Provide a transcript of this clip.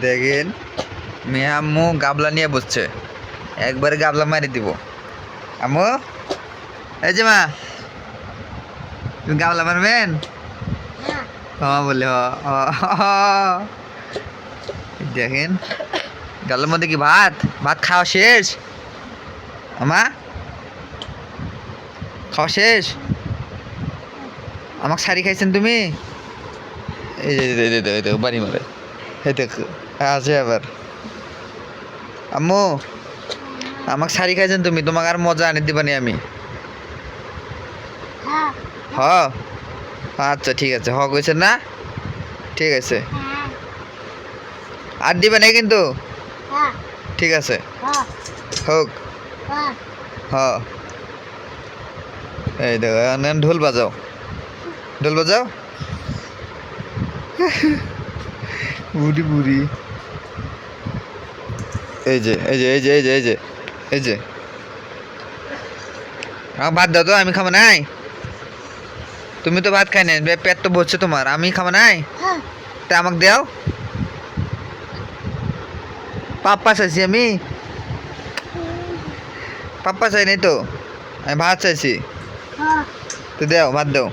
দেখেন মেয়ে আম্মু গাবলা নিয়ে বসছে, একবারে গাবলা মারি দিব। আম্মু এই যে মা, তুমি গাবলা মারবেন? হ্যাঁ বলে দেখেন গাবলার মধ্যে কি ভাত ভাত খাওয়া শেষ? আমা খাওয়া শেষ? আমাকে শাড়ি খাইছেন তুমি? এই যে বাড়ি মারে, এই দেখো আছে আবার। আম্মু আমাকে শাড়ি খাইছেন তুমি, তোমাকে আর মজা আনি দিবানি আমি। হ আচ্ছা ঠিক আছে, হ কইছেন না? ঠিক আছে, আর দিবে না কিন্তু। ঠিক আছে হোক। হ এই দেখো এখন ঢোল বাজাও, ঢোল বাজাও। বুড়ি বুড়ি এই যে এই যে এই যে এই যে এই যে এই যে আমাকে ভাত দাও তো, আমি খাবো নাই। তুমি তো ভাত খাই নাই, পেট তো ভরছে তোমার, আমি খাবো নাই। তা আমাকে দাও। পাপ্পা চাইছি আমি, পাপ্পা চাই নাই তো, আমি ভাত চাইছি। তো দাও ভাত দাও।